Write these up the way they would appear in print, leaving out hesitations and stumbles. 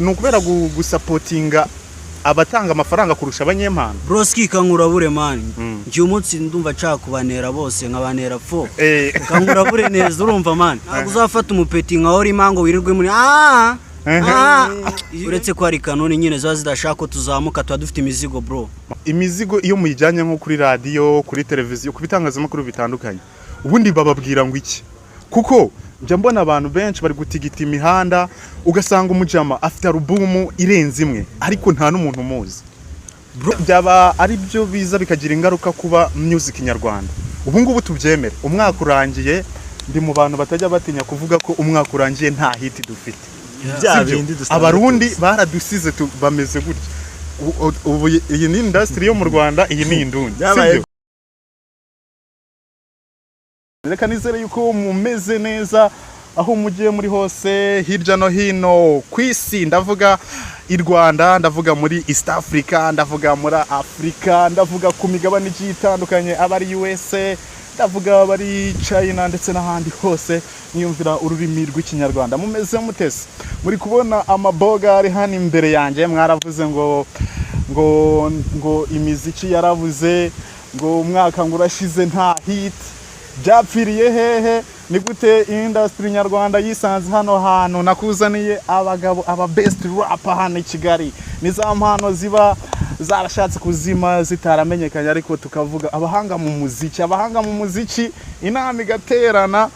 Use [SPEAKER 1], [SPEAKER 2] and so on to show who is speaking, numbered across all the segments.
[SPEAKER 1] nukubera gusapotinga abatanga amafaranga kurusha abanyempano.
[SPEAKER 2] Broski kankurabure man. Ngiye umunsi ndumva nshaka kubanera bose nkabanera fo. Kankurabure neza urumva man. Uzafata umupeti nka ori mango wirirwe muri uretse ko ari kanone nyine zazi dashaka ko tuzamuka twa dufite imizigo bro.
[SPEAKER 1] Imizigo iyo muyijyanye nko kuri radio, kuri televiziyo, kubitangazamakuru bitandukanye. Ubundi bababwira ngo iki? Kuko njya mbona abantu benshi bari gutigita imihanda ugasanga umujama afite alubumu irenze imwe ariko nta n'umuntu umuzi. Byaba ari byo biza bikagira ingaruka kuba music nyarwanda. Ubu ngubu tubyemera umwaka urangiye ndi mu bantu batajya batinya kuvuga ko umwaka urangiye nta hit dufite. Abarundi baradusize bameze gutya. Ubu iyi ni industry yo mu Rwanda, iyi ni indundi. Reka nizere yuko mumeze neza aho mugiye muri hose hirya no hino kwisi. Ndavuga i Rwanda, ndavuga muri East Africa, ndavuga muri Africa, ndavuga ku migabane itandukanye, abari USA, ndavuga abari China ndetse n'ahandi hose niyumvira ururimi rw'ikinyarwanda. Mumeze mutese, muri kubona amaboga ari hano imbere yanjye. Mwaravuze ngo imiziki yaravuze, ngo umwaka ngurashize nta hit. Byapfiriye hehe? Ni gute industry nyarwanda yisanze hano hantu? Nakuzaniye abagabo aba best rapper hano i Kigali. Ni za mpano ziba zarashatse kuzima zitaramenyekanye, ariko tukavuga abahanga mu muziki inama igaterana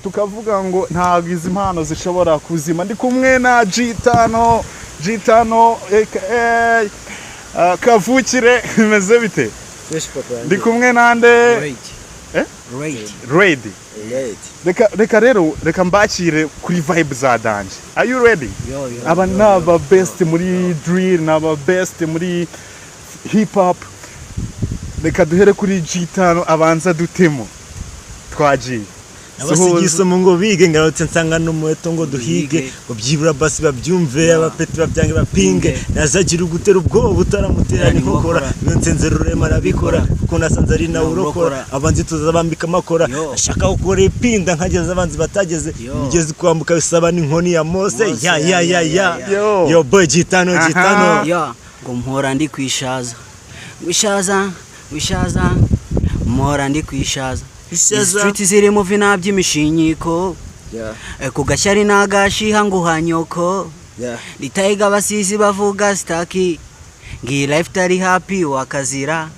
[SPEAKER 1] tukavuga ngo ntabwo izi mpano zishobora kuzima. Ndi kumwe na G5 kavukire. Bimeze bite? Ndi kumwe nande Raid. Reka mbakire kuri vibe za danje. Are you ready? Aba naba best muri drill, naba best muri hip hop. Reka duhere kuri G5 abanza dutemo. Twagiye.
[SPEAKER 3] Abasigiso ngo bige ngarotse nsanga n'umuheto ngo duhige, ngo byibura basi babyumve, abapeti babyange bapinge, nazagira ugutera ubwoba utaramutera ni kokora, nsenze rurema arabikora, kuko nasanze ari na urokora, abanzi tuzabambika amakora, ashaka gukora ipinda nkageza abanzi batageze, ngeze kwambuka bisaba n'inkoni ya Mose. Yo boy G5
[SPEAKER 2] ngo mpora ndi kwishaza mpora ndi kwishaza. Street ziri mu vina by'imishinyiko, ku gashyari nagashiha ngo hanyoko, litaiga basisi bavuga staki, ngi life tari happy wakazira,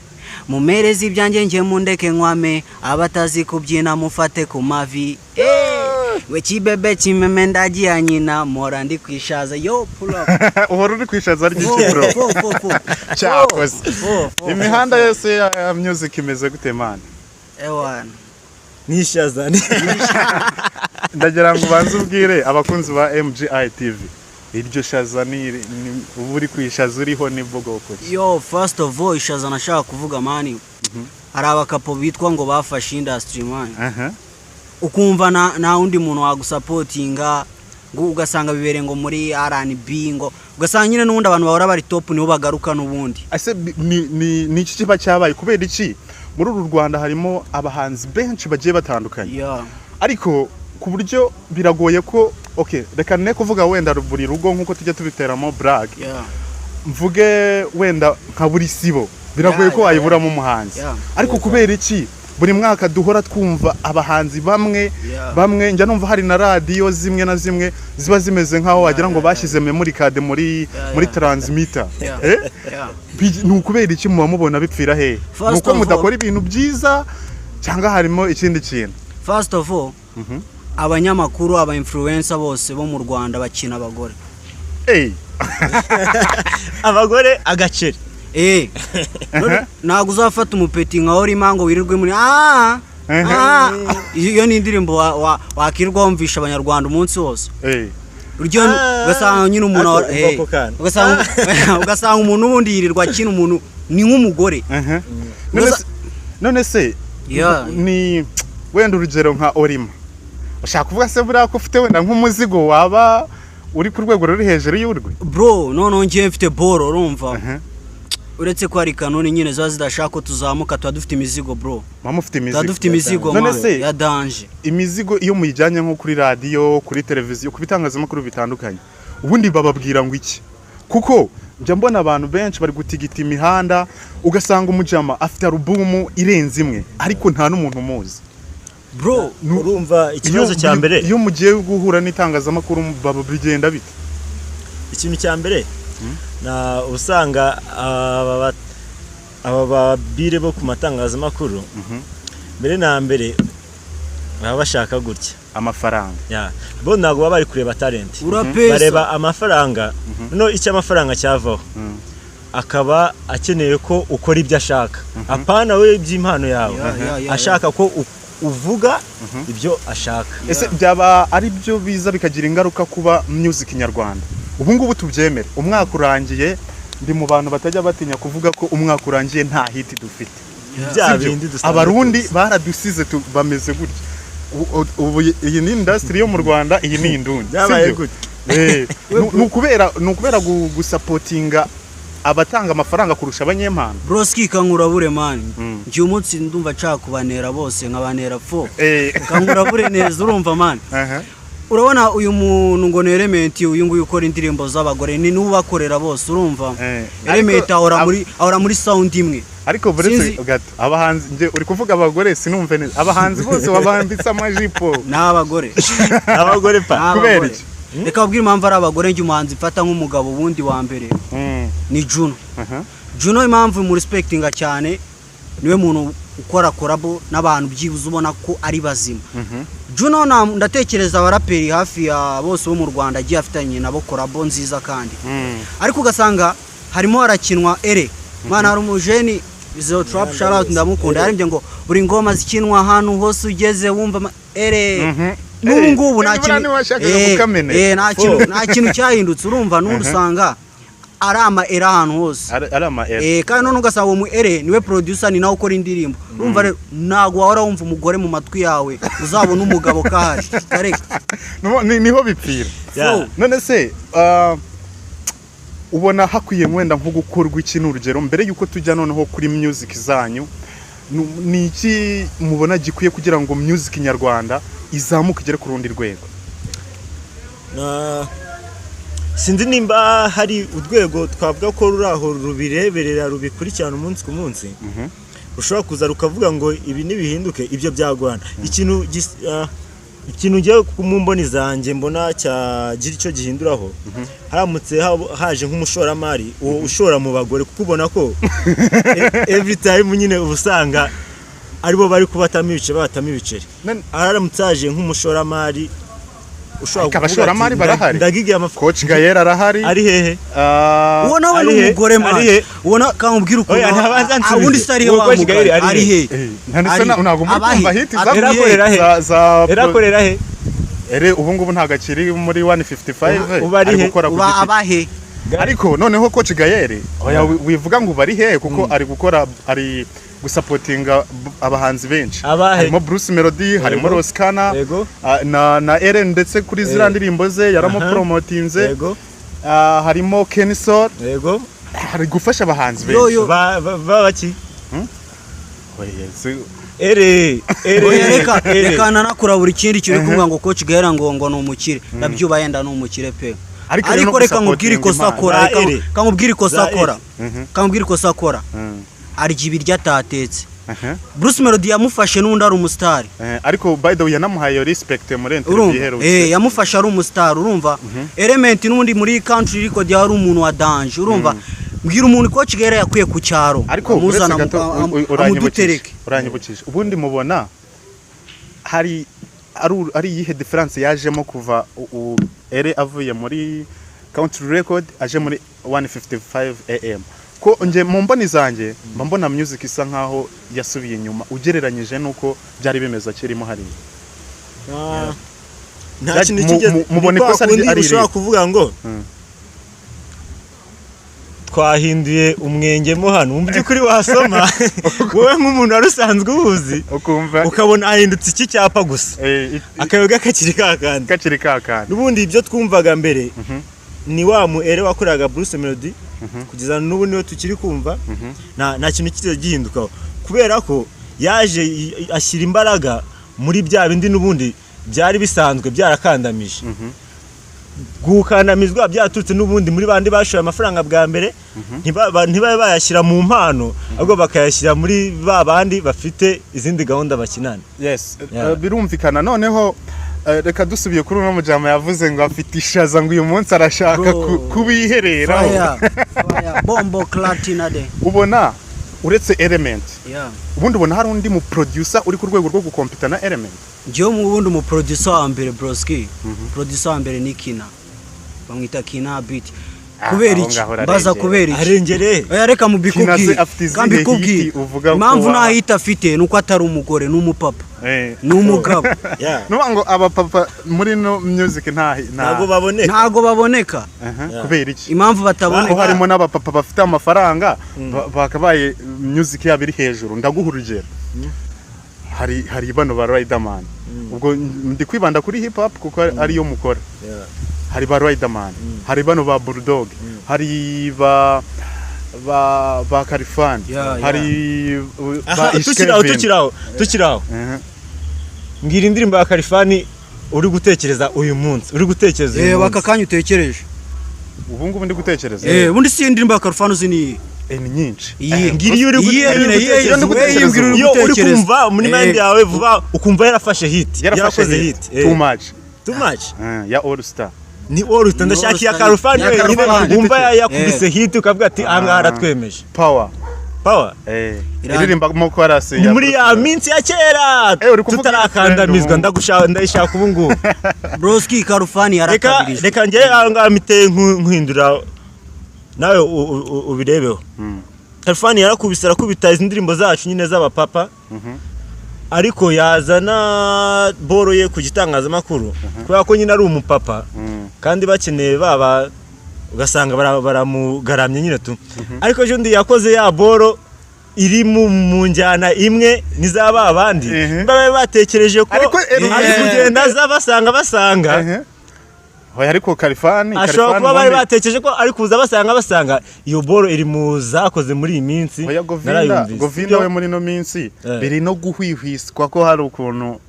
[SPEAKER 2] mumerezi ibyanjye nje mundeke nkwame, abatazi kubyina mufate ku mavi. We kibebe kimeme ndagiye nyina, mpora ndi kwishaza. Yo pull up.
[SPEAKER 1] Uhora uri kwishaza ari iki bro? Cyakoze. Imihanda yose ya music imeze gute man?
[SPEAKER 2] Ewana
[SPEAKER 3] nishazani.
[SPEAKER 1] Ndagira ngo banze ubwire abakunzi ba MGI TV iryo shazani uburi kwishaza uriho nivuga uko.
[SPEAKER 2] Yo first of all ishaza nashaka kuvuga mani. Hari abakapo bitwa ngo bafashe industry man. Ukumva na undi muntu wagusupportinga ngo ugasanga bibere ngo muri R&B ngo ugasanga nyine n'undi abantu bahora bari top nibo bagaruka n'ubundi.
[SPEAKER 1] Ase ni iki kiba cyabaye kubera iki? Muri uru Rwanda harimo abahanzi benshi bagiye batandukanye. Ariko ku buryo biragoye ko reka ne kuvuga wenda buri rugo nkuko tujya tubiteramo brag. Mvuge wenda nka buri sibo biragoye ko wayiburamo umuhanzi. Ariko kubera iki buri mwaka duhora twumva abahanzi bamwe njya numva hari na radio zimwe na zimwe ziba zimeze nkaho wagira ngo bashyize memory card muri transmitter. Nukubera iki muba mubona bipfira he? Nuko mudakora ibintu byiza cyangwa harimo ikindi kintu?
[SPEAKER 2] First of all, abanyamakuru aba influencer bose bo mu Rwanda bakina abagore.
[SPEAKER 3] Abagore agaceri.
[SPEAKER 2] Ntabwo uzafata umupeti nka ori mango wirirwe muri iyo ni indirimbo wakirwa wumvisha abanyarwanda umunsi wose. Uryo ugasanga nyine umuntu ugasanga umuntu ubundi yirirwa akina umuntu ni nk'umugore.
[SPEAKER 1] None se ni wenda urugero nka Orima, ushaka kuvuga se buriya ko ufite wenda nk'umuzigo waba uri ku rwego ruri hejuru y'urwe?
[SPEAKER 2] Bro none ngiye mfite boro urumva. uretse ko hari kanoni nyine ziba zidashaka ko tuzamuka tuba dufite imizigo bro.
[SPEAKER 1] Mufite imizigo.
[SPEAKER 2] Tuba dufite imizigo ya danje.
[SPEAKER 1] Imizigo iyo muyijyanye nko kuri radio, kuri televiziyo, ku bitangazamakuru bitandukanye. Ubundi bababwira ngo iki? Kuko njya mbona abantu benshi bari gutigita imihanda ugasanga umujama afite alubumu irenze imwe ariko nta n'umuntu umuzi.
[SPEAKER 3] Bro, urumva ikibazo cya mbere
[SPEAKER 1] iyo mugiye guhura n'itangazamakuru baba bigenda bite?
[SPEAKER 3] Ikintu cya mbere na usanga aba babire bo ku matangazamakuru mbere na mbere baba bashaka gutya
[SPEAKER 1] amafaranga.
[SPEAKER 3] Bo ntabwo baba bari kureba talent, bareba amafaranga. No icyo amafaranga cyavaho akaba akeneye ko ukora ibyo ashaka, apana we by'impano yawe, ashaka ko uvuga ibyo ashaka.
[SPEAKER 1] Ese byaba ari byo biza bikagira ingaruka kuba music nyarwanda? Ubu ngubu tubyemere, umwaka urangiye, ndi mu bantu batajya batinya kuvuga ko umwaka urangiye nta hit dufite. Abarundi baradusize bameze gutya. Ubu iyi ni industry yo mu Rwanda, iyi ni indundi. Nukubera gusapotinga abatanga amafaranga kurusha abanyempano.
[SPEAKER 2] Bro ski kankurabure man. Ngiye umunsi ndumva nshaka kubanera bose nkabanera fo. Kankurabure neza urumva man. Urabona uyu muntu ngo ne Element uyu nguyu ukora indirimbo z'abagore ni nubakorera bose urumva. Element ahora muri sound imwe.
[SPEAKER 1] Ariko buretse gato abahanzi nje uri kuvuga abagore sinumve neza. Abahanzi bose wabambitse amajipo
[SPEAKER 2] n'abagore.
[SPEAKER 3] Abagore pa
[SPEAKER 2] kubera iki? Reka babwire impamvu ari abagore njye umuhanzi mfata nk'umugabo wundi wa mbere. Ni Juno. Juno impamvu mu respectinga cyane niwe muntu ukora collabo n'abantu byibuze ubona ko ari bazima. Juno ndatekereza abaraperi hafi ya bose bo mu Rwanda agiye afitanye nabo collabo nziza kandi. Ariko ugasanga harimo harakinwa ere. Mwana hari umujeni izo trap shout out ndamukunda yarimye ngo buri ngoma zikinwa ahantu hose ugeze wumva ere. N'ubungubu nta kintu cyahindutse urumva n'urusanga arama era ahantu hose
[SPEAKER 1] arama era
[SPEAKER 2] kandi none ugasanga uwo mu ere niwe producer ni nawe ukora indirimbo urumva rero ntago wahora wumva umugore mu matwi yawe uzabona umugabo kahari kareka
[SPEAKER 1] niho bipfira. None se ubona hakwiye mwenda nko gukorwa ikintu urugero mbere yuko tujya noneho kuri music zanyu ni iki mubona gikwiye kugira ngo music nyarwanda izamuke igere ku rundi rwego?
[SPEAKER 3] Sinzi nimba hari urwego twavuga ko ruraho rubireberera rubikurikirana umunsi ku munsi. Ushobora kuza rukavuga ngo ibi nibihinduke ibyo byagwana. Ikintu ngiye kumumboni zanjye mbona cyagira icyo gihinduraho haramutse haje nk'umushoramari ushora mu bagore kuko ubona ko every time nyine ubusanga aribo bari kubatamo ibiceri. Haramutse haje nk'umushoramari
[SPEAKER 1] abashoramari barahari.
[SPEAKER 3] Ndagigiye
[SPEAKER 1] Coach Gael arahari.
[SPEAKER 3] Ari hehe?
[SPEAKER 2] Ubona we n'umugore mari. Ubona kamubwira uko. Ubundi stari wa mugore ari hehe?
[SPEAKER 1] Ntabwo mumva hit
[SPEAKER 3] erakorera he?
[SPEAKER 1] Ere ubu ngubu nta gakiri muri 155
[SPEAKER 3] ari gukora
[SPEAKER 2] uba abahe.
[SPEAKER 1] Ariko noneho Coach Gael wivuga ngo bari hehe kuko ari gukora ari gusapotinga abahanzi benshi. Harimo Bruce Melody, harimo Roskana na Eren ndetse kuri zira ndirimbo ze yaramo promotinze. Harimo Kenison. Hari gufasha abahanzi benshi.
[SPEAKER 3] Babaki?
[SPEAKER 2] Reka nanakura buri kindi cyo kuvuga ngo Coach Gael ngo no umukire. Ndabyuba yenda no umukire pe. Ariko reka nkubwire ikosa akora. Kamubwire ikosa akora. Arya ibiryo atatetse. Bruce Melody yamufashe n'undi ari umustar.
[SPEAKER 1] Ariko by the way yanamuhaye respect muri interview iherutse.
[SPEAKER 2] Yamufashe ari umustar urumva. Element n'undi muri country record yari umuntu wa danger urumva. Mbwira umuntu Coach Gael yakwiye ku cyaro.
[SPEAKER 1] Amuzana uranyibukije. Ubundi mubona hari ari yihe difference yajemo kuva ere avuye muri country record aje muri 155 AM. Ko nje mu mboni zanjye mbona music isa nkaho yasubiye inyuma ugereranyije nuko byari bimeze kirimo hari.
[SPEAKER 3] Nta kintu kigeze mubone ko ari ushobora kuvuga ngo twahinduye umwengemo hano mu byukuri wasoma wowe nk'umuntu warusanzwe ubuzi ukabona ahindutse iki cyapa gusa akayoga kakiri kakandi
[SPEAKER 1] n'ubundi
[SPEAKER 3] ibyo twumvaga mbere ni wa mu ere wakoraga Bruce Melody kugeza n'ubu niyo tukiri kumva nta kintu kize gihindukaho kubera ko yaje ashyira imbaraga muri bya bindi n'ubundi byari bisanzwe byarakandamije gukandamizwa byaturutse n'ubundi muri bandi bashoye amafaranga bwa mbere ntibabe bayashyira mu mpano ahubwo bakayashyira muri ba bandi bafite izindi gahunda bakinana.
[SPEAKER 1] Yes, birumvikana. Noneho reka dusubiye kuri uno mujama yavuze ngo afite ishaza ngo uyu munsi arashaka kubiherera.
[SPEAKER 2] Bombo Clatina de.
[SPEAKER 1] Ubona uretse Element. Ubundi ubona hari undi mu producer uri ku rwego rwo gukompita na Element.
[SPEAKER 2] Njye mu bundi mu producer wa mbere Broski. Producer wa mbere ni Kina. Bamwita Kina Beat. Kubera iki? Baza kubera iki?
[SPEAKER 3] Arengere.
[SPEAKER 2] Reka mubikubwire. Kambi kubwire. Impamvu nahita afite nuko atari umugore n'umupapa. N'umugabo.
[SPEAKER 1] Nuba ngo aba papa muri no music
[SPEAKER 3] ntago
[SPEAKER 1] baboneka. Kubera iki?
[SPEAKER 2] Impamvu bataboneka.
[SPEAKER 1] Harimo n'aba papa bafite amafaranga bakabaye music yabo iri hejuru. Ndaguha urugero. Hari bano ba Riderman. Ubwo ndi kwibanda kuri hip hop kuko ari yo mukora. Hari ba Riderman, hari bano ba Bulldog, hari ba Kalifan, hari ba
[SPEAKER 3] tukiraho ngira indirimbo ya Kalifani uri gutekereza uyu munsi uri gutekereza
[SPEAKER 2] bakakanya utekereje
[SPEAKER 1] ubu ngubu ndi gutekereza
[SPEAKER 2] ubundi si indirimbo ya Kalifani zini
[SPEAKER 1] ni nyinshi
[SPEAKER 3] ngiri uri gutekereza iyo uri kumva muri mind yawe vuba ukumva yarafashe hit yarakoze hit
[SPEAKER 1] too much ya All Star
[SPEAKER 3] ni All Star ndashaka ya Kalifani nyine umva yakubise hit ukavuga ati aha aratwemeje
[SPEAKER 1] power iririmba mu chorus
[SPEAKER 3] ya muri ya minsi ya kera tutarakandamizwa ndayishaka ubu ngubu
[SPEAKER 2] Broski Kalifani yarakabirije
[SPEAKER 3] reka ngiye anga mite nkuhindura nawe ubirebeho Kalifani yarakubise arakubita izi ndirimbo zacu nyine z'abapapa ariko yazana boro ye ku gitangazamakuru kubera ko nyine ari umupapa kandi bakeneye baba ugasanga baramugaramye nyine tu ariko je ndi yakoze ya boro iri mu njyana imwe nizaba abandi babe batekereje ko ari kugenda basanga
[SPEAKER 1] hoya ariko Kalifani
[SPEAKER 3] ashobora kuba bari batekereje ko ari kuza basanga iyo boro iri mu zakoze muri iyi minsi
[SPEAKER 1] Govinda we muri no minsi biri no guhwihwiswa ko hari ukuntu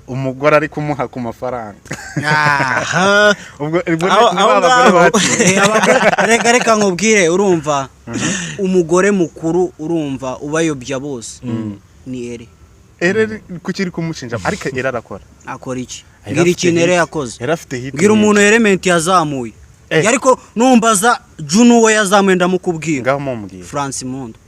[SPEAKER 1] umugore ari kumuha ku mafaranga ubwo
[SPEAKER 2] reka nkubwire urumva umugore mukuru urumva ubayobya bose ni
[SPEAKER 1] ere kukiri kumushinja ariko arakora
[SPEAKER 2] iki ngira ikintu yakoze ngira umuntu Element yazamuye ariko numbaza Juno we yazamuye ndamukubwira
[SPEAKER 1] ngaho mumbwira
[SPEAKER 2] France Mondo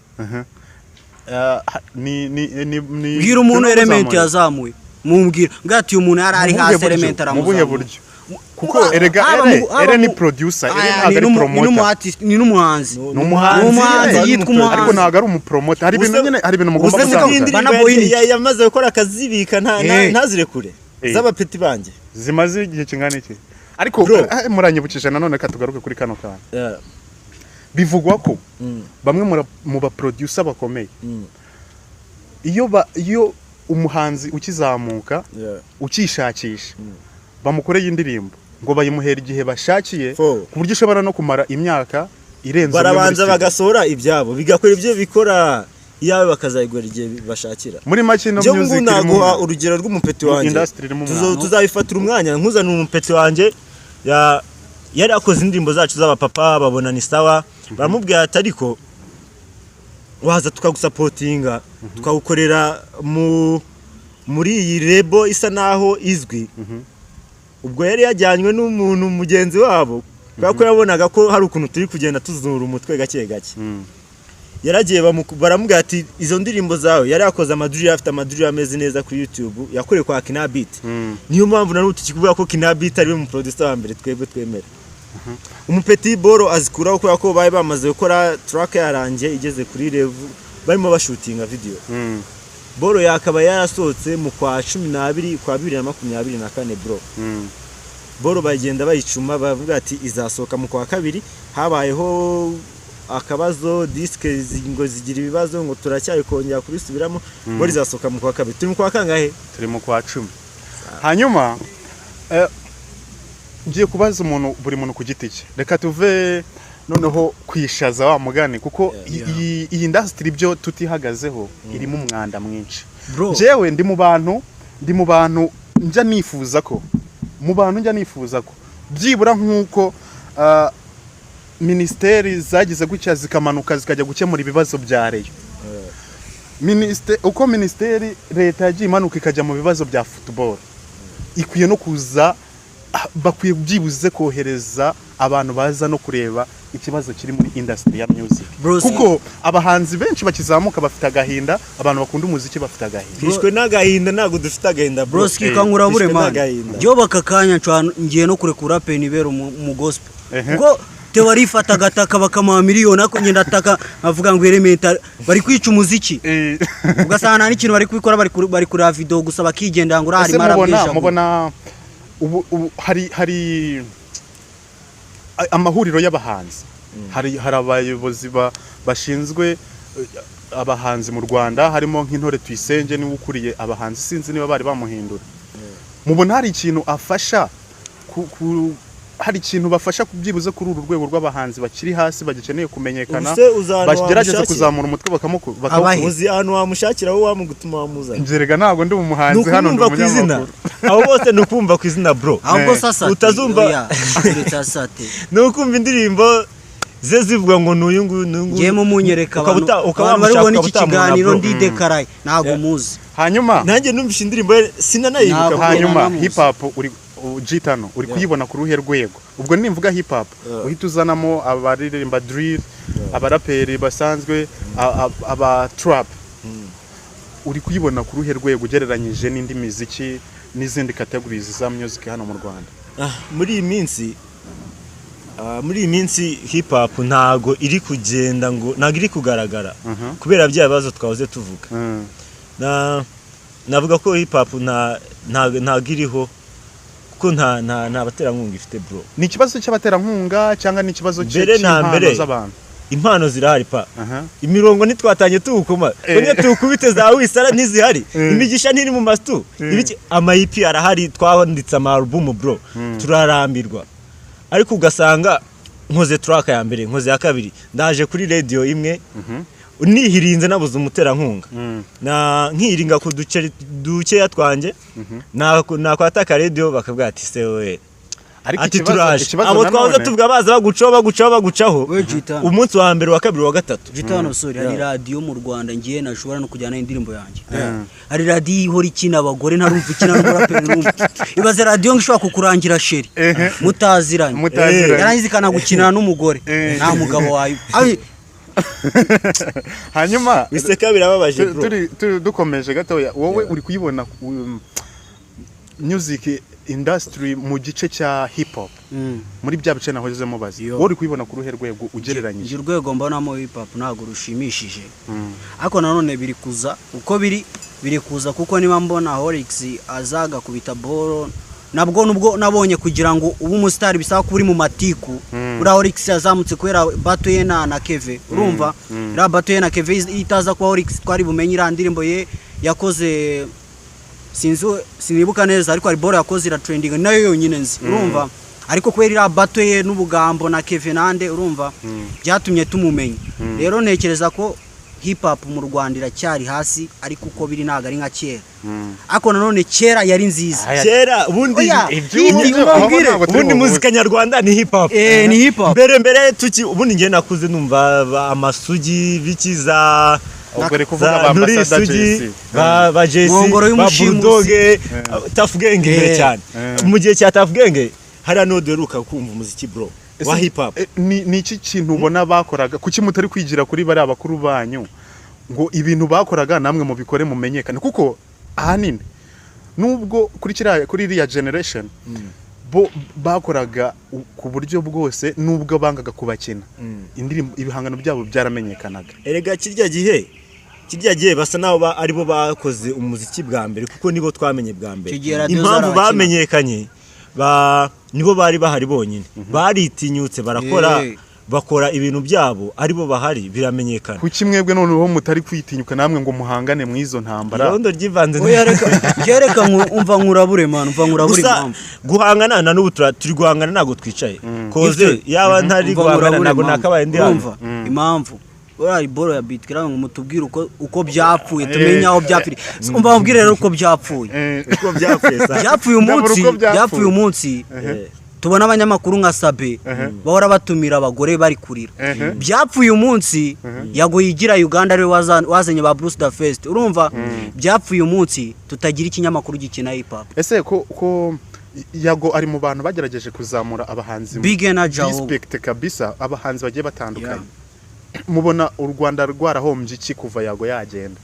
[SPEAKER 1] ngira
[SPEAKER 2] umuntu Element yazamuye mumbwira ngati umuntu ari hasi Element aramuzamuye
[SPEAKER 1] kuko ere ni producer ere ntago ari promoter
[SPEAKER 2] ni n'umuhanzi yitwa umuhanzi
[SPEAKER 1] ariko ntago ari umupromoter hari ibintu nyine hari ibintu mugomba
[SPEAKER 3] gusanga yamaze gukora akazibika ntazirekure z'abapeti banjye
[SPEAKER 1] zimaze igihe kingana iki ariko muranyibukije nanone katugaruke kuri kano kana bivugwa ko bamwe mu ba producer bakomeye iyo umuhanzi ukizamuka ukishakisha bamukoreye indirimbo ngo bayimuhera igihe bashakiye ku buryo ushobora no kumara imyaka irenze
[SPEAKER 3] barabanza bagasohora ibyabo bigakora ibyo bikora iyawe bakazayigura igihe bashakira
[SPEAKER 1] muri make no music
[SPEAKER 3] naguha urugero rw'umupeti wanjye tuzabifatira umwanya nkuzana umupeti wanjye yari akoze indirimbo zacu z'abapapa babona ni sawa baramubwira ati ariko waza tukagusapotinga tukagukorera muri iyi rebo isa naho izwi ubwo yari yajyanywe n'umuntu mugenzi wabo kuko yabonaga ko hari ukuntu turi kugenda tuzura umutwe gake yaragiye baramubwira ati izo ndirimbo zawe yari yakoze amaduri afite amaduri ameze neza kuri YouTube yakoreye kwa Kina Beat niyo mpamvu na n'utu kikuvuga ko Kina Beat ari mu producer wa mbere twebwe twemera umupeti boro azikuraho kubera ko baye bamaze gukora track yarangiye igeze kuri level barimo bashutinga video boro yakaba yarasohotse mu kwa 12 kwa 2024 bro boro bagenda bayicuma bavuga ati izasohoka mu kwa kabiri habayeho akabazo diske ngo zigira ibibazo ngo turacyari kongera kubisubiramo boro izasohoka mu kwa kabiri turi mu kwa kangahe
[SPEAKER 1] turi mu kwa 10 hanyuma ngiye kubaza buri muntu ku giti cye reka tuve noneho kwishaza wa mugani kuko iyi industry byo tutihagazeho irimo umwanda mwinshi. Jewe ndi mu bantu njya nifuza ko byibura nkuko ministeri zagize gutya zikamanuka zikajya gukemura ibibazo bya reyo. Uko ministeri leta yagiye imanuka ikajya mu bibazo bya football, ikwiye no kuza bakwiye byibuze kohereza abantu baza no kureba ikibazo kiri muri industry ya music, kuko abahanzi benshi bakizamuka bafite agahinda, abantu bakunda umuziki bafite agahinda.
[SPEAKER 3] Twishwe n'agahinda, ntago dufite agahinda bro.
[SPEAKER 2] Broski kankura bure man byo bakakanya ngiye no kurekura penibero mu gospel ngo tewarifata agataka bakama miliyoni ako ngenda ataka avuga ngo elementa bari kwica umuziki ugasana n'ikintu bari kubikora bari kuri video gusa bakigenda ngo urahari marabwisha.
[SPEAKER 1] Mubona ubu hari amahuriro y'abahanzi, hari abayobozi bashinzwe abahanzi mu Rwanda, harimo nk'Intore Tuyisenge niwe ukuriye abahanzi, sinzi niba bari bamuhindura. Mubona hari ikintu afasha hari ikintu bafasha kubyibuze kuri uru rwego rw'abahanzi bakiri hasi bagikeneye kumenyekana, bagerageza kuzamura umutwe
[SPEAKER 3] bakamuzi ahantu wamushakira wowe wamugutuma wamuzana.
[SPEAKER 1] Njerega ntago ndi umuhanzi hano ndi umunyamakuru.
[SPEAKER 3] Abo bose nukumva ku izina bro.
[SPEAKER 2] Ahubwo sasa
[SPEAKER 3] utazumva nukumva indirimbo ze zivuga ngo nuyu
[SPEAKER 2] ngiye mu munyereka abantu bari ubona iki kiganiro ndidekaraye ntago muzi.
[SPEAKER 1] Hanyuma
[SPEAKER 3] nanjye numvisha indirimbo sinanayibuka.
[SPEAKER 1] Hanyuma hip hop G-Tano uri kuyibona ku ruhe rwego. Ubwo nimvuga hip hop uhita uzanamo abaririmba drill, abaraperi basanzwe, aba trap. Uri kuyibona ku ruhe rwego ugereranyije n'indi miziki n'izindi categories za music hano mu Rwanda.
[SPEAKER 3] Muri iyi minsi hip hop ntago iri kugenda ngo ntago iri kugaragara kubera bya bibazo twahoze tuvuga. Navuga ko hip hop ntago iriho ko nta baterankunga ifite bro.
[SPEAKER 1] Ni ikibazo cy'abaterankunga cyangwa ni ikibazo cy'impano z'abantu?
[SPEAKER 3] Impano zirahari pa. Imirongo nitwatanye tuwukoma konye tuwukubite za wisara ntizihari. Imigisha ntiri mu mastu ibiki amayipi arahari, twanditse ama album bro turarambirwa. Ariko ugasanga nkoze track ya mbere, nkoze ya kabiri, ndaje kuri radio imwe unihirinze nabuze umuterankunga na nkiringa ku duce yatwanje nakwataka radio bakabwa ati sewe ati turaje abo twaza tuvuga baza bagucaho umunsi wa mbere wa kabiri wa gatatu.
[SPEAKER 2] G-Tano sorry, hari radio mu Rwanda ngiye nashobora no kujyana indirimbo yanjye. Hari radio ihora ikina abagore ntarumva ikina n'umuraperi n'umwe. Ibaze radio ngishobora kukurangira sheri mutaziranye yarangiza kana gukina n'umugore nta mugabo wayo.
[SPEAKER 1] Hanyuma
[SPEAKER 3] biseka birababaje bro.
[SPEAKER 1] Turi dukomeje gatoya, wowe uri kuyibona music industry mu gice cya hip hop muri bya bice nahoze mubazi, wowe uri kuyibona ku ruhe rwego ugereranyije?
[SPEAKER 2] Urwego mbonamo hip hop ntago rushimishije, ariko nanone biri kuza uko biri kuza, kuko niba mbona Horix azaga kubita boro nabwo nubwo nabonye kugira ngo ubu umustar bisaba kuri mu matiku. Ura Horix yazamutse kwera battle ye na Keve, urumva ra battle ye na Keve itaza kwa Horix twari bumenye irandirimbo ye yakoze sinibuka neza, ariko ari boro yakoze ira trending nayo yonyine nzi, urumva. Ariko kwera ira battle ye n'ubugambo na Keve nande, urumva byatumye tumumenya. Rero nekereza ko hip hop mu Rwanda iracyari hasi, ariko uko biri naga ari nka kera. Ako nanone kera yari nziza.
[SPEAKER 3] Kera ubundi muzika nyarwanda ni hip hop.
[SPEAKER 2] Ni hip hop.
[SPEAKER 3] Mbere tuki ubundi ngiye nakuze numva amasugi bikiza
[SPEAKER 1] ubere kuvuga ba ambassador JC
[SPEAKER 3] ba JC ba Bulldog Tough Gang cyane. Mu gihe cya Tough Gang hari no deruka kumva umuziki bro wa hip hop.
[SPEAKER 1] Ni iki kintu ubona bakoraga kuki mutari kwigira kuri bari abakuru banyu ngo ibintu bakoraga namwe mu bikore mumenyekane? Kuko ahanini nubwo kuri iriya generation bo bakoraga ku buryo bwose, nubwo bangaga kubakina indirimbo ibihangano byabo byaramenyekanaga.
[SPEAKER 3] Erega kirya gihe basa naho aribo bakoze umuziki bwa mbere, kuko nibo twamenye bwa mbere. Impamvu bamenyekanye nibo bari bahari bonyine, baritinyutse barakora bakora ibintu byabo aribo bahari biramenyekana.
[SPEAKER 1] kuki mwebwe noneho mutari kwitinyuka namwe ngo muhangane mu izo ntambara
[SPEAKER 3] Irondo ryivanze
[SPEAKER 2] oya reka umva nkurabure man umva nkurabure impamvu
[SPEAKER 3] guhangana na n'ubu turi guhangana ntago twicaye koze yaba ntari guhangana ntago nakabaye ndi hano
[SPEAKER 2] impamvu ora boro ya beat kira ngo mutubwire uko byapfuye tumenya aho byapfiri umva babwire rero uko byapfuye byapfuye umunsi tubona abanyamakuru nka Sabe bahora batumira abagore bari kurira byapfuye umunsi yago yigira Uganda ari wazanye ba Bruce Da Fest urumva byapfuye umunsi tutagira ikinyamakuru gikina hip hop
[SPEAKER 1] ese ko yago ari mu bantu bagerageje kuzamura abahanzi
[SPEAKER 2] Big Energy
[SPEAKER 1] respect kabisa abahanzi bagiye batandukanye mubona u Rwanda rwarahombye iki kuva yago yagenda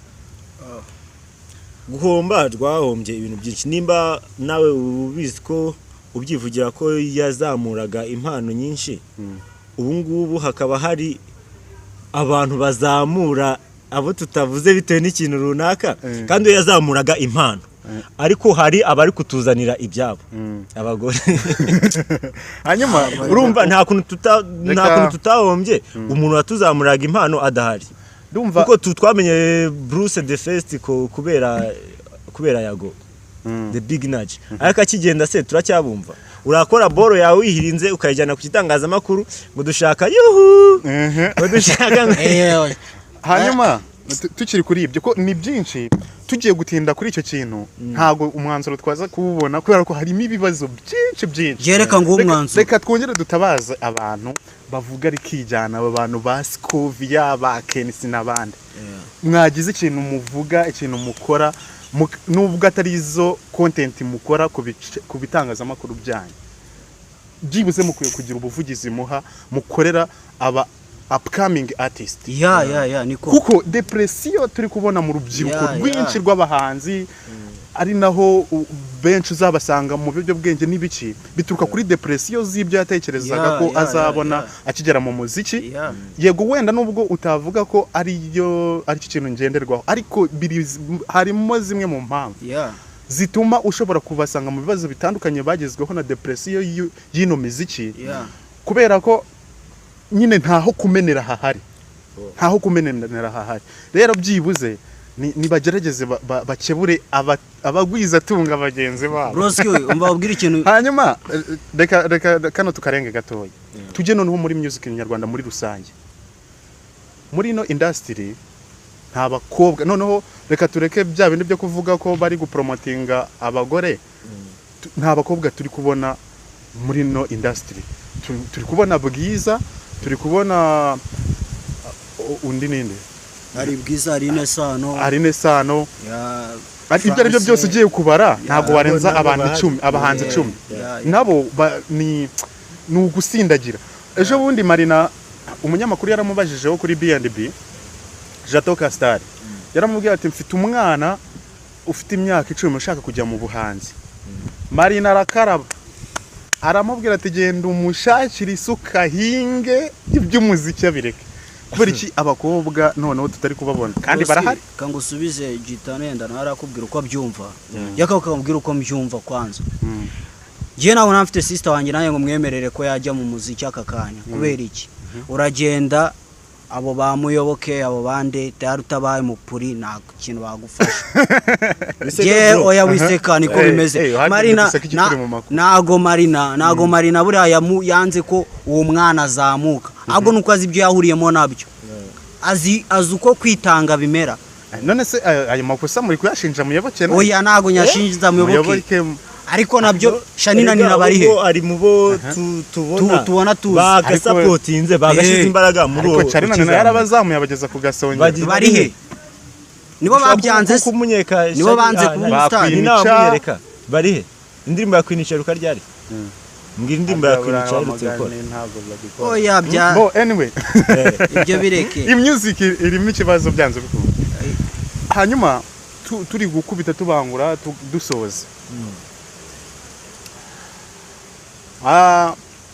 [SPEAKER 3] guhomba rwahombye ibintu byinshi nimba nawe ubizi ko ubyivugira ko yazamuraga impano nyinshi ubu ngubu hakaba hari abantu bazamura abo tutavuze bitewe n'ikintu runaka kandi yazamuraga impano ariko hari abari kutuzanira ibyabo abagore
[SPEAKER 1] hanyuma
[SPEAKER 3] urumva nta kuntu tutahombye umuntu watuzamuraga impano adahari kuko twamenye Bruce The Fest kubera yago The Big Energy ariko akigenda se turacyabumva urakora boro yawe wihirinze ukayijyana ku kitangazamakuru ngo dushaka ngo dushaka
[SPEAKER 1] hanyuma tukiri kuri ibyo ko ni byinshi tugiye gutinda kuri icyo kintu ntago umwanzuro twaza kububona kubera ko harimo ibibazo byinshi
[SPEAKER 2] yereka ngo umwanzuro
[SPEAKER 1] reka twongere dutabaze abantu bavuga rikijyana aba bantu ba Scovia ba Kenisi n'abandi mwagize ikintu muvuga ikintu mukora nubwo atari izo content mukora ku bitangazamakuru byanyu byibuze mukwiye kugira ubuvugizi muha mukorera aba upcoming artist
[SPEAKER 2] niko
[SPEAKER 1] kuko depression turi kubona mu rubyiruko rwinshi rw'abahanzi ari naho benshi uzabasanga mu byo bwenge n'ibiki bituruka kuri depression z'ibyo yatekerezaga ko azabona akigera mu muziki yego wenda nubwo utavuga ko ari kintu ngenderwaho ariko harimo zimwe mu mpamvu zituma ushobora kubasanga mu bibazo bitandukanye bagezweho na depression y'ino miziki kubera ko nyine ntaho kumenera hahari rero byibuze nibagerageze bakebure abagwiza tunga bagenzi babo
[SPEAKER 2] Broski umva ubwira ikintu
[SPEAKER 1] hanyuma reka kano tukarenge gatoya tujye noneho muri music nyarwanda muri rusange muri ino industry nta bakobwa noneho reka tureke bya bindi byo kuvuga ko bari gupromotinga abagore nta bakobwa turi kubona muri ino industry turi kubona Bwiza turi kubona undi ninde
[SPEAKER 2] ari Bwiza Arine Sano
[SPEAKER 1] ibyo aribyo byose ugiye kubara ntago warenza abahanzi 10 nabo ni ugusindagira ejo bundi Marina umunyamakuru yaramubajije kuri B&B Jato Castar yaramubwiye ati mfite umwana ufite imyaka 10 ushaka kujya mu buhanzi Marina arakaraba aramubwira ati genda umushakira isuka hinge iby'umuziki abireke kubera iki abakobwa noneho tutari kubabona kandi barahari
[SPEAKER 2] kangusubize Gitano yenda narakubwira uko abyumva yakakubwira uko mbyumva kwanza je nawe nafite sister wanjye naye ngo mwemerere ko yajya mu muziki akakanya kubera iki uragenda abo bamuyoboke abo bande tarutabaye mu puri nta kintu bagufasha oya wiseka niko bimeze Marina nago Marina buriya yanze ko uwo mwana azamuka ahubwo nuko azi ibyo yahuriyemo nabyo azi uko kwitanga bimera
[SPEAKER 1] none se ayo makosa muri kuyashinja muyoboke
[SPEAKER 2] oya nago nyashinja muyoboke ariko nabyo Shanina ni nabarihe
[SPEAKER 3] ari mubo tubona bagasapotinze bagashize imbaraga muri uwo
[SPEAKER 1] Shanina yarabazamuye abageza ku gasonge
[SPEAKER 2] barihe nibo babyanze nibo banze
[SPEAKER 3] kumustari barihe indirimbo yakwinisha ruka ryari mbwira indirimbo yakwinisha rukora
[SPEAKER 2] oya bya
[SPEAKER 1] anyway
[SPEAKER 2] ibyo bireke
[SPEAKER 1] music irimo ikibazo byanze bikunda hanyuma turi gukubita tubangura dusoza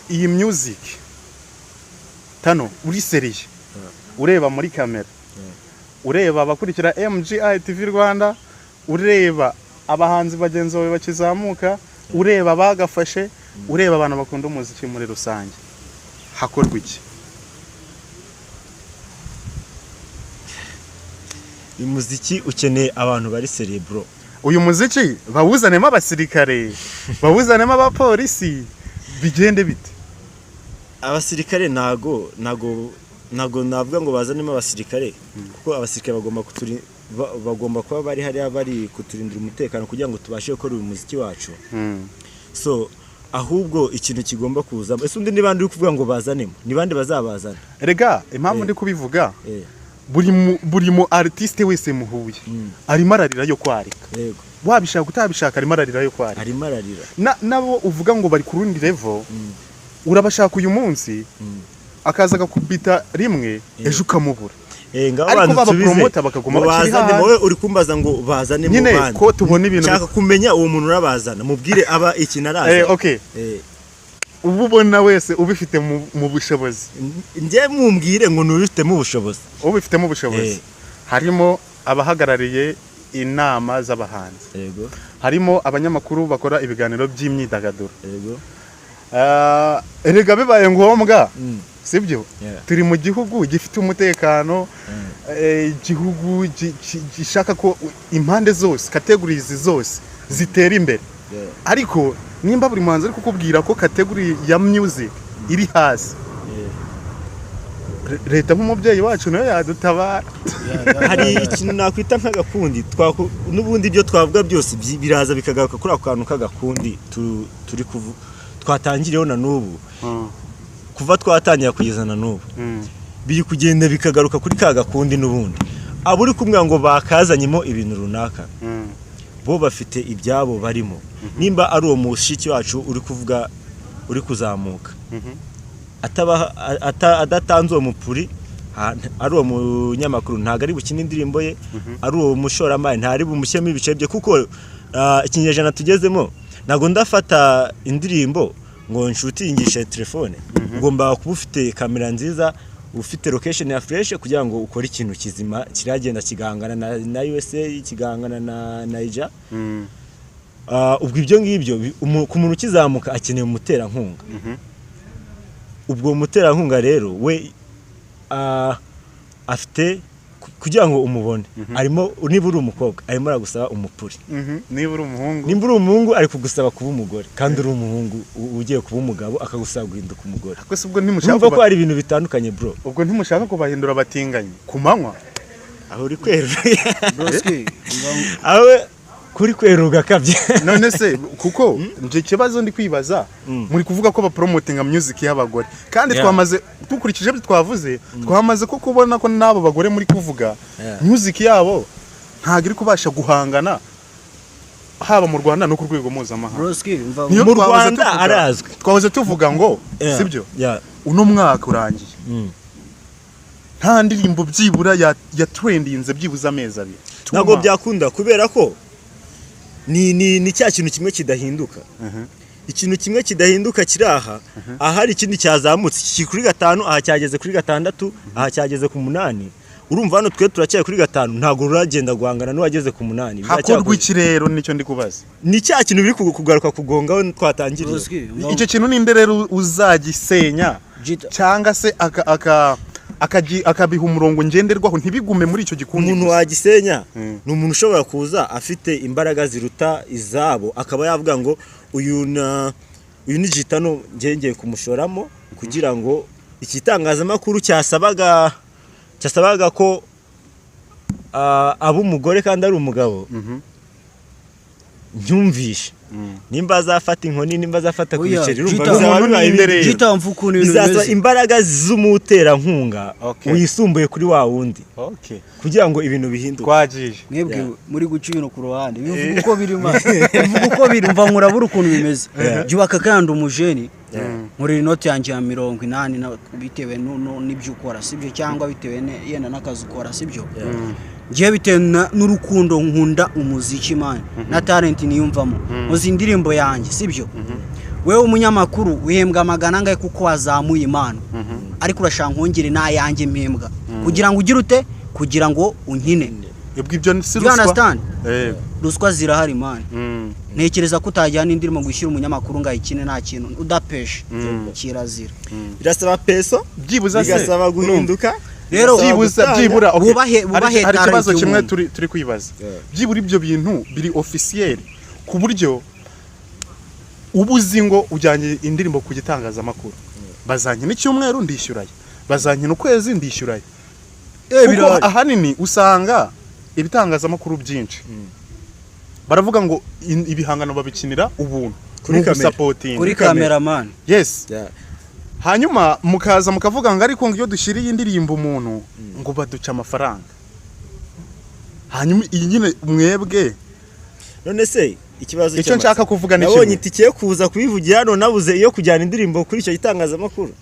[SPEAKER 1] iyi music tano uri seriye ureba muri kamera ureba abakurikira MGI TV Rwanda ureba abahanzi bagenzi bawe bakizamuka ureba bagafashe ureba abantu bakunda umuziki muri rusange hakorwa iki
[SPEAKER 3] uyu muziki ukeneye abantu bari cerebro.
[SPEAKER 1] Uyu muziki bawuzanemo abasirikare, bawuzanemo abapolisi, bigende bite?
[SPEAKER 3] Abasirikare nago navuga ngo bazanemo abasirikare kuko abasirikare bagomba kuba bari hariya bari kuturindira umutekano kugira ngo tubashe gukora uyu muziki wacu. So ahubwo ikintu kigomba kuza ese undi nibandi uri kuvuga ngo bazanemo nibandi bazabazana.
[SPEAKER 1] Erega impamvu ndi kubivuga buri mu artiste wese muhuye arimo ararira yo kwarika.
[SPEAKER 3] Yego.
[SPEAKER 1] Wabishaka utabishaka arimo ararira yo kwarika.
[SPEAKER 3] Arimo ararira.
[SPEAKER 1] Nabo uvuga ngo bari ku rundi level urabashaka uyu munsi akaza agakubita rimwe ejo ukamubura.
[SPEAKER 3] Ngaho abantu tubize
[SPEAKER 1] bakaguma bakiri
[SPEAKER 3] bazane wowe uri kumbaza ngo bazane mu bandi.
[SPEAKER 1] Ko tubona ibintu
[SPEAKER 3] cyaka kumenya uwo muntu urabazana mubwire aba ikinaraza.
[SPEAKER 1] Okay. Ububona wese ubifite mu bushobozi.
[SPEAKER 3] Nje mumbwire ngo nubifite mu bushobozi.
[SPEAKER 1] Ubifite mu bushobozi. Harimo abahagarariye inama z'abahanzi.
[SPEAKER 3] Yego.
[SPEAKER 1] Harimo abanyamakuru bakora ibiganiro by'imyidagaduro.
[SPEAKER 3] Yego.
[SPEAKER 1] Erega bibaye ngombwa sibyo turi mu gihugu gifite umutekano igihugu gishaka ko impande zose categories zose zitera imbere ariko nimba buri muhanzi ari kukubwira ko category ya music iri hasi leta nk'umubyeyi wacu nayo yadutabara.
[SPEAKER 3] Hari ikintu nakwita nk'agakundi n'ubundi byo twavuga byose biraza bikagaruka kuri ako kantu k'agakundi turi twatangiriyeho na n'ubu kuva twatangira kugezana n'ubu biri kugenda bikagaruka kuri ka gakundi n'ubundi abo uri kumwe ngo bakazanyemo ibintu runaka bo bafite ibyabo barimo nimba ari uwo mushiki wacu uri kuvuga uri kuzamuka adatanze uwo mupuri ari uwo munyamakuru ntago ari bukina indirimbo ye ari uwo mushoramari ntari bumushyemo ibice bye kuko ikinyejana tugezemo nago ndafata indirimbo ngo nshutingishe telefone ugomba kuba ufite kamera nziza ufite location ya fresh kugira ngo ukore ikintu kizima kiragenda kigangana na USA kigangana na Niger. Ubwo ibyo ngibyo ku muntu kizamuka akeneye umutera nkunga. Ubwo umutera nkunga rero we afite kugira ngo umubone arimo niba uri umukobwa arimo aragusaba umupuri.
[SPEAKER 1] Niba uri
[SPEAKER 3] umuhungu ari kugusaba kuba umugore kandi uri umuhungu ugiye kuba umugabo akagusaba guhinduka umugore.
[SPEAKER 1] Ubwo ntimushaka
[SPEAKER 3] ko hari ibintu bitandukanye bro.
[SPEAKER 1] Ubwo ntimushaka kubahindura abatinganye ku manywa
[SPEAKER 3] aho uri kwerura aho kuri kweruga kabye.
[SPEAKER 1] None se kuko nje kibazo ndi kwibaza muri kuvuga ko ba promoting music y'abagore kandi twamaze dukurikije byo twavuze twamaze ko kubona ko nabo bagore muri kuvuga music yabo ntago iri kubasha guhangana haba mu Rwanda no ku rwego mpuzamahanga.
[SPEAKER 3] Mu Rwanda arazwe
[SPEAKER 1] twavuze tuvuga ngo sibyo uno mwaka urangiye nta ndirimbo byibura ya trendinze byibuza amezi abiri
[SPEAKER 3] ntago byakunda kubera ko ni cya kintu kimwe kidahinduka. Ikintu kimwe kidahinduka kiraha ahari ikindi cyazamutse kuri 5 aha cyageze kuri 6 aha cyageze ku 8 urumva hano twe turacyaye kuri 5 ntago uragenda guhangana n'uwageze ku 8
[SPEAKER 1] hakorwa ikirero nicyo ndi kubaza
[SPEAKER 3] ni cya kintu biri kugaruka kugongaho twatangiriye.
[SPEAKER 1] Icyo kintu ninde rero uzagisenya cyangwa se akabiha umurongo ngenderwaho ntibigume muri icyo gikundi.
[SPEAKER 3] Umuntu wagisenya ni umuntu ushobora kuza afite imbaraga ziruta izabo akaba yavuga ngo uyu ni Gitano ngenge kumushoramo kugira ngo ikitangazamakuru cyasabaga ko abo umugore kandi ari umugabo ntumvishe nimba azafata inkoni nimba azafata kubiceri bizaba imbaraga z'umutera nkunga wisumbuye kuri wa wundi kugira ngo ibintu bihinduke.
[SPEAKER 1] Twagije
[SPEAKER 2] mwebwe muri guca ibintu ku ruhande bivuga uko biri bivuga uko biri mva nkurabura ukuntu bimeze byubaka kandi umujeni muri inoti yanjye ya 80 bitewe n'ibyo ukora sibyo cyangwa bitewe yenda n'akazi ukora sibyo ngiye bitewe n'urukundo nkunda umuziki man na talent niyumvamo muzi indirimbo yanjye sibyo wewe umunyamakuru wihembwa magana angahe kuko wazamuye impano ariko urashaka nkongere na yanjye mpembwa kugira ngo ugire ute kugira ngo unkine.
[SPEAKER 1] Ibyo si ruswa.
[SPEAKER 2] Ruswa zirahari man. Ntekereza ko utajyana indirimo gushyira umunyamakuru ngayikine nta kintu udapeshe kirazira.
[SPEAKER 3] Birasaba peso
[SPEAKER 1] byibuza se
[SPEAKER 3] bigasaba guhinduka
[SPEAKER 2] rero
[SPEAKER 1] byibura
[SPEAKER 2] bubahe
[SPEAKER 1] hari ikibazo kimwe turi kwibaza byibura ibyo bintu biri officiel ku buryo ubuzi ngo ujyanye indirimbo ku gitangazamakuru bazanye n'icyumweru ndishyuraye bazanye n'ukwezi ndishyuraye kuko ahanini usanga ibitangazamakuru byinshi baravuga ngo ibihangano babikinira ubuntu
[SPEAKER 2] kuri cameraman
[SPEAKER 1] yes hanyuma mukaza mukavuga ngo ariko ngo iyo dushiriye indirimbo umuntu ngo baduca amafaranga hanyuma iyi nyine mwebwe
[SPEAKER 3] none se ikibazo
[SPEAKER 1] icyo nshaka kuvuga ni
[SPEAKER 3] nabonye itike yo kuza kubivugira none nabuze iyo kujyana indirimbo kuri icyo gitangazamakuru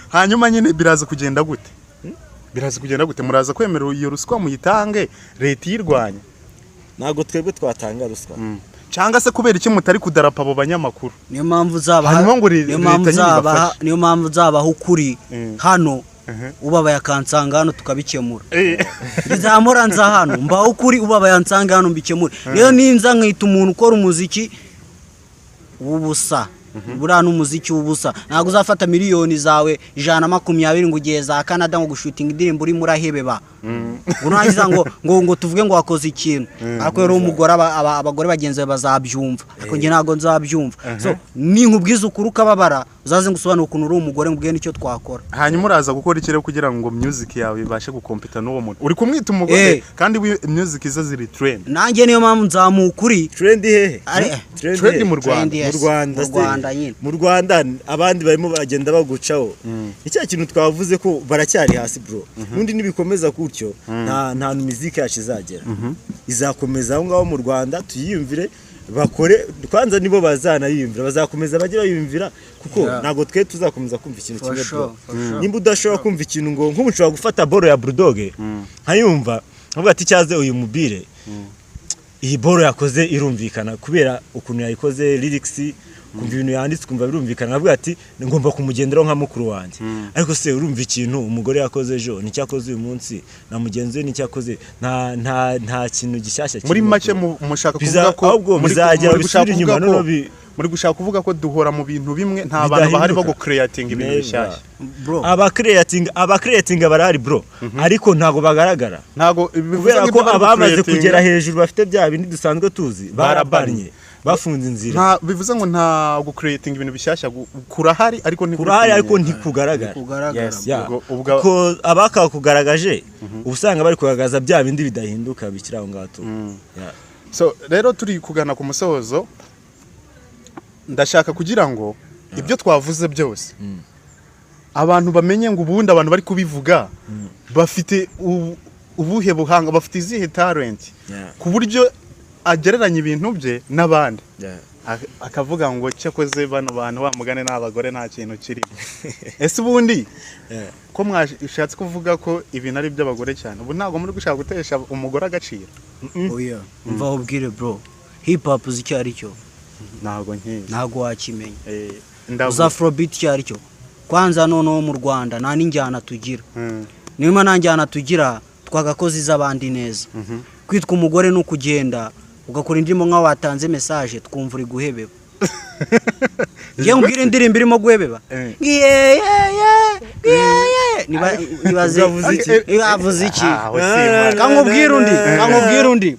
[SPEAKER 1] hanyuma nyine biraza kugenda gute muraza kwemera iyo ruswa muyitange leta yirwanya
[SPEAKER 3] ntago twebwe twatanga ruswa
[SPEAKER 1] cyangwa se kubera iki mutari kudarapa abo banyamakuru
[SPEAKER 2] niyo mpamvu zabaho ukuri hano ubabaye akansanga hano tukabikemura nzamura nza hano mbaho ukuri ubabaye ansanga hano mbikemura rero ninza nkita umuntu ukora umuziki w'ubusa buriya n'umuziki w'ubusa ntabwo uzafata miliyoni zawe 120 ngo ugiye za Canada ngo gushutinga indirimbo uri murahebeba ngo ntagiza ngo tuvuge ngo wakoze ikintu ariko rero umugore abagore bagenzi bazabyumva ariko nge ntago nzabyumva so ninkubwiza ukuri ukababara uzaze ngusobanura ukuntu uri umugore mbwiye nicyo twakora
[SPEAKER 1] hanyuma uraza gukora ikirere kugira ngo music yawe ibashe gukompeta n'uwo muntu uri kumwita umugore kandi music iza ziri trend
[SPEAKER 2] nanjye niyo mpamvu nzamukuri
[SPEAKER 3] trend hehe
[SPEAKER 1] trend mu Rwanda
[SPEAKER 3] mu Rwanda abandi barimo bagenda bagucaho icya kintu twavuze ko baracyari hasi bro nundi nibikomeza gutyo nta muzika yacu izagera izakomeza aho ngaho mu Rwanda tuyiyumvire bakore kwanza nibo bazanayiyumvira bazakomeza bajye bayumvira kuko nago twe tuzakomeza kumva ikintu kimwe bro nimba udashobora kumva ikintu ngo nk'umushobora gufata boro ya Bulldog nkayumva avuga ati cyaze uyu mubire iyi boro yakoze irumvikana kubera ukuntu yayikoze lyrics kumva ibintu yanditse kumva birumvikana avuga ati ngomba kumugenderaho nka mukuru wanjye ariko se urumva ikintu umugore yakoze ejo nicyo yakoze uyu munsi na mugenzi we nicyo yakoze nta kintu gishyashya
[SPEAKER 1] muri make mushaka kuvuga ko muri gushaka kuvuga ko duhora mu bintu bimwe nta bantu bahari bago creating ibintu bishyashya
[SPEAKER 3] aba creating barahari bro ariko ntago bagaragara
[SPEAKER 1] ntago
[SPEAKER 3] kubera ko abamaze kugera hejuru bafite bya bindi dusanzwe tuzi barabanye bafunze inzira
[SPEAKER 1] bivuze ngo nta creating ibintu bishyashya kurahari ariko
[SPEAKER 3] ntikugaragara ubwo abaka kugaragaje ubusanga bari kugaragaza bya bindi bidahinduka bikira aho ngato
[SPEAKER 1] so rero turi kugana ku musozo ndashaka kugira ngo ibyo twavuze byose abantu bamenye ngo ubundi abantu bari kubivuga bafite ubuhe buhanga bafite izihe talent ku buryo agereranya ibintu bye n'abandi akavuga ngo cyakoze bano bantu bamugane n'abagore nta kintu kirimo ese ubundi ko mwashatse kuvuga ko ibintu ari by'abagore cyane ubu ntago muri gushaka gutesha umugore agaciro
[SPEAKER 2] oya mva ubwire bro hip hop zicyo ari cyo ntago wakimenya uza afrobeat cyo ari cyo kwanza noneho mu Rwanda nta n'injyana tugira niba nta njyana tugira twagakoze iz'abandi neza kwitwa umugore no kugenda ugakora indirimbo nka watanze message twumva uri guhebeba ngiye mbwira indirimbo irimo guhebeba nibaze iki kankubwira undi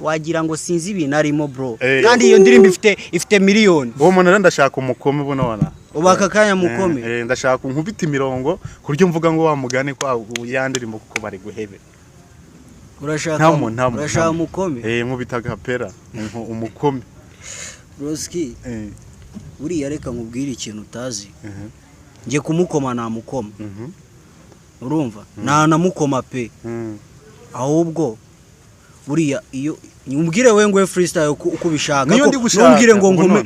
[SPEAKER 2] wagira ngo sinzi ibintu arimo bro kandi iyo ndirimbo ifite miliyoni
[SPEAKER 1] uwo muntu rero ndashaka umukome ubona
[SPEAKER 2] ubaka kanya mukome
[SPEAKER 1] ndashaka nkubita imirongo kuryo mvuga ngo wamugane kwa yandirimbo kuko bari guhebera
[SPEAKER 2] urashaka umukome
[SPEAKER 1] nkubita gapera umukome
[SPEAKER 2] Roski uriya reka nkubwire ikintu utazi ngiye kumukoma namukoma urumva namukoma pe ahubwo buriya iyo umbwire we ngo freestyle uko bishaka umbwire ngo ngume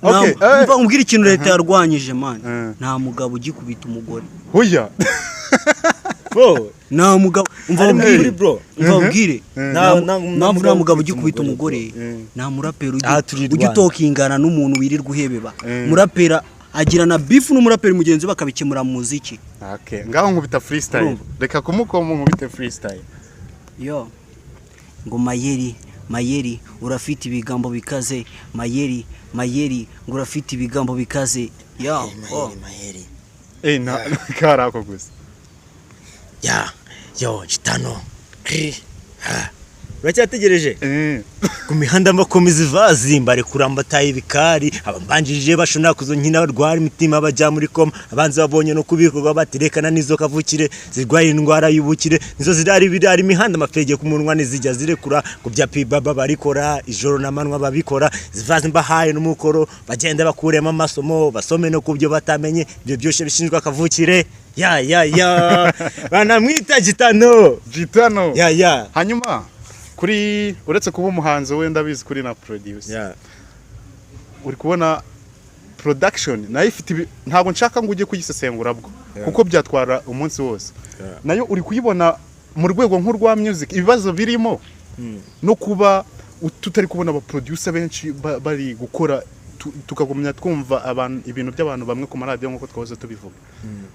[SPEAKER 2] umva umbwire ikintu leta yarwanyije man nta mugabo ugikubita umugore
[SPEAKER 1] hoya
[SPEAKER 2] bro nta mugabo umva umbwire bro umbwire nta mugabo ugikubita umugore nta murapero ugitokingana n'umuntu wirirwa uhebeba murapera agira na beef n'umuraperi mugenzi bakabikemura mu muziki
[SPEAKER 1] ngaho nkubita freestyle reka kumukoma nkubite freestyle
[SPEAKER 2] yo ngo mayeri urafite ibigambo bikaze mayeri ngo urafite ibigambo bikaze yo
[SPEAKER 1] na karako gusa
[SPEAKER 3] yo Gitano uracyategereje ku mihanda makomeza ivazimba ari kurambataye ibikari abambanjije bashona kuzo nkina barwara imitima bajya muri koma abanzi babonye no kubikorwa baterekana nizo kavukire zirwaye indwara y'ubukire nizo zirari birari imihanda amafege ku munwa nizijya zirekura ku bya pibaba barikora ijoro namanwa babikora zivazimba haye n'umukoro bagenda bakurema amasomo basome no kubyo batamenye ibyo byose bishinjwa kavukire bana mwita Gitano
[SPEAKER 1] hanyuma kuri uretse kuba umuhanzi wenda bizi kuri na producer uri kubona production nayo ifite ntago nshaka ngo ujye kuyisesengura bwo kuko byatwara umunsi wose nayo uri kuyibona mu rwego nk'urwa music ibibazo birimo no kuba tutari kubona aba producer benshi bari gukora tukagumya twumva ibintu by'abantu bamwe ku maradiyo nk'uko twahoze tubivuga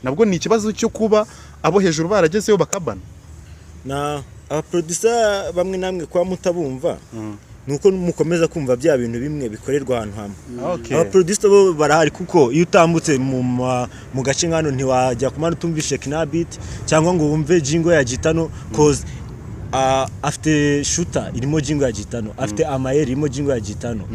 [SPEAKER 1] nabwo ni ikibazo cyo kuba abo hejuru baragezeyo bakabana
[SPEAKER 3] na abaproducer bamwe namwe kwa mutabumva nuko mukomeza kumva bya bintu bimwe bikorerwa ahantu hamwe abaproducer bo barahari kuko iyo utambutse mu gace ngano ntiwajya kumana utumvishe Knabit cyangwa ngo wumve jingo ya Gitano cause afite shooter irimo jingo ya Gitano afite amayeri irimo jingo ya Gitano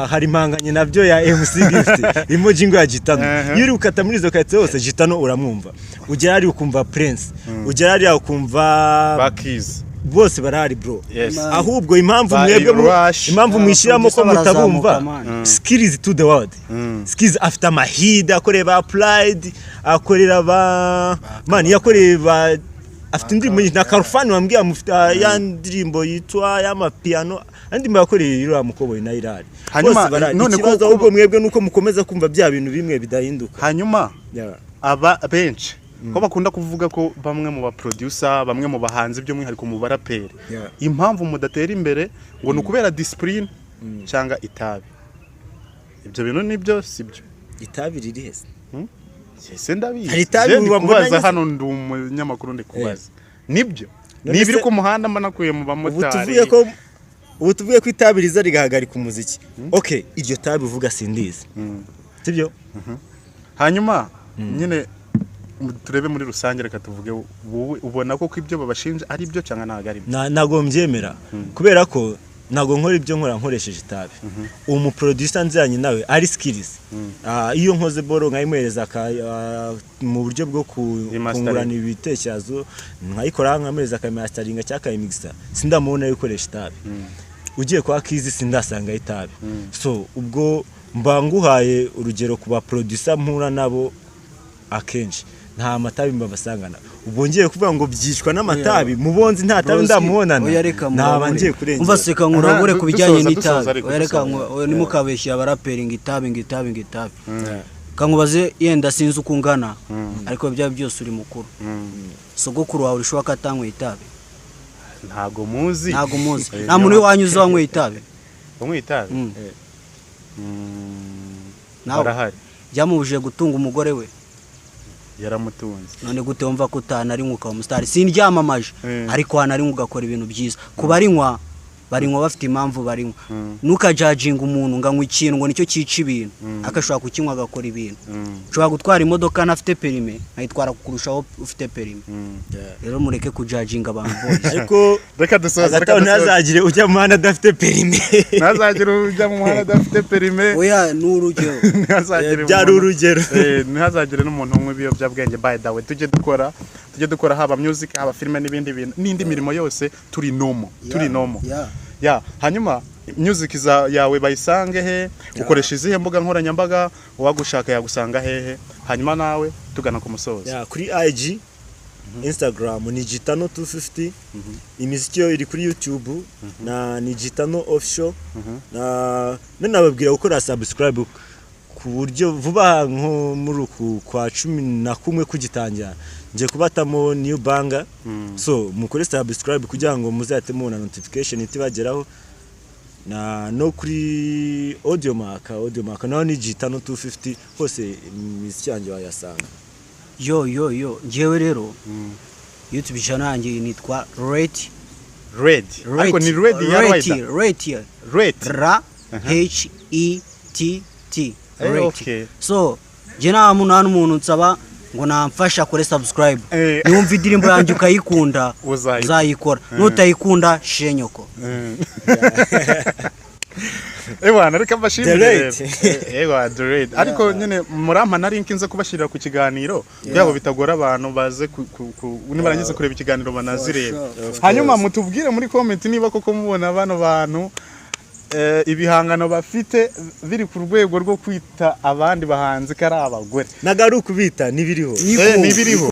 [SPEAKER 3] hari impanganye nabyo ya MC Gift irimo jingo ya Gitano iyo uri ukata muri izo kate hose Gitano uramwumva ugera ari ukumva Prince ugera ari ukumva
[SPEAKER 1] Bakiz
[SPEAKER 3] bose barahari bro ahubwo impamvu mwishiramo ko mutabumva skills to the world skills after mahida akoreba Pride akorera ba man yakoreba afite indirimbo na Karufani wambwiye amufite ya ndirimbo yitwa y'amapiano andi mbakoreye ira mukoboye na irari
[SPEAKER 1] hanyuma none
[SPEAKER 3] ko ahubwo mwebwe nuko mukomeza kumva bya bintu bimwe bidahinduka
[SPEAKER 1] hanyuma aba benshi ko bakunda kuvuga ko bamwe mu ba producer bamwe mu bahanzi byo mwihariko mu baraperi impamvu mudatera imbere ngo nukubera discipline cyangwa itabi ibyo bintu nibyo sibyo
[SPEAKER 3] itabi riri hese
[SPEAKER 1] Sese ndabizi hari itabi kubaza hano ndi umunyamakuru ndi kubaza nibyo nibiri ku muhanda manakuye mu bamotari
[SPEAKER 3] ubu tuvuye ko itabi riza rigahagarika umuziki okay iryo tabi uvuga sindizi sibyo
[SPEAKER 1] hanyuma nyine turebe muri rusange reka tuvuge ubona ko ibyo babashinja ari byo cyangwa nagari
[SPEAKER 3] nago mbyemera kubera ko nago nkora ibyo nkora nkoresheje itabi umu producer nzanye nawe ari skills iyo nkoze boro nkayimuhereza mu buryo bwo kungurana ibitekerezo nkayikora nkamereza ka masteringa cyaka imixa sindamubona yukoresha itabi ugiye kwa Kizi sindasanga itabi so ubwo mbanguhaye urugero kuba producer mpura nabo akenshi nta matabi mbabasangana ubwo ngiye kuvuga ngo byicwa n'amatabi mubonzi nta tabi ndamubonana naba ngiye kurenza
[SPEAKER 2] umva seka nkurabure kubijyanye n'itabi oyareka nimukabeshya abaraperi ngitabi kankubaze yenda sinzi ukungana ariko bya byose uri mukuru sogokuru wawe urishoka atanywe itabi
[SPEAKER 1] ntago muzi
[SPEAKER 2] nta muntu wanyuze wanywe itabi
[SPEAKER 1] nawe
[SPEAKER 2] byamubuje gutunga umugore we
[SPEAKER 1] yaramutunze
[SPEAKER 2] none gute wumva ko utana ari nkuka umustar sindyamamaje ariko hana ari ngugakora ibintu byiza kubarinywa barinywa bafite impamvu barinywa nuka judging umuntu nganywa ikintu ngo nicyo cyica ibintu akashobora kukinywa agakora ibintu ushobora gutwara imodoka nafite perime nkayitwara kukurushaho ufite perime rero mureke kujudging abantu bose
[SPEAKER 3] ariko
[SPEAKER 1] reka dusoza
[SPEAKER 3] ntazagire ujya mu muhanda adafite perime
[SPEAKER 1] ntazagire ujya mu muhanda adafite perime
[SPEAKER 2] oya n'urugero
[SPEAKER 3] byari urugero
[SPEAKER 1] ntazagire n'umuntu umwe ibiyobyabwenge by the way tujye dukora haba music haba filime n'ibindi bintu n'indi mirimo yose turi nomo hanyuma music yawe bayisange he ukoresha izihe mbuga nkoranyambaga uwagushaka yagusanga hehe hanyuma nawe tugana ku musozo
[SPEAKER 3] kuri IG Instagram ni Gitano 250 imiziki yo iri kuri YouTube na ni Gitano official na nababwira gukora subscribe ku buryo vuba nko muri uku kwa 11 kugitangira nje kubatamo new banga so mukore subscribe kugira ngo muzate mubona notification itibageraho na no kuri audio mark naho ni Gitano 250 hose imiziki yanjye wayasanga
[SPEAKER 2] yo njewe rero YouTube channel yanjye nitwa
[SPEAKER 1] Red ariko ni Red ya
[SPEAKER 2] Red H E T T
[SPEAKER 1] okay
[SPEAKER 2] so je nta muntu nsaba ngo namfasha kuri subscribe niwumva indirimbo yanjye ukayikunda uzayikora nutayikunda shenyoko
[SPEAKER 1] Ewana reka mbashimire ewa Dread ariko nyene murampa nari nkinze kubashirira ku kiganiro byabo bitagora abantu baze nibarangize kureba ikiganiro banazireba hanyuma mutubwire muri comment niba koko mubona bano bantu ibihangano bafite biri ku rwego rwo kwita abandi bahanzi kari abagore
[SPEAKER 3] nagaruka bita nibiriho
[SPEAKER 1] nibiriho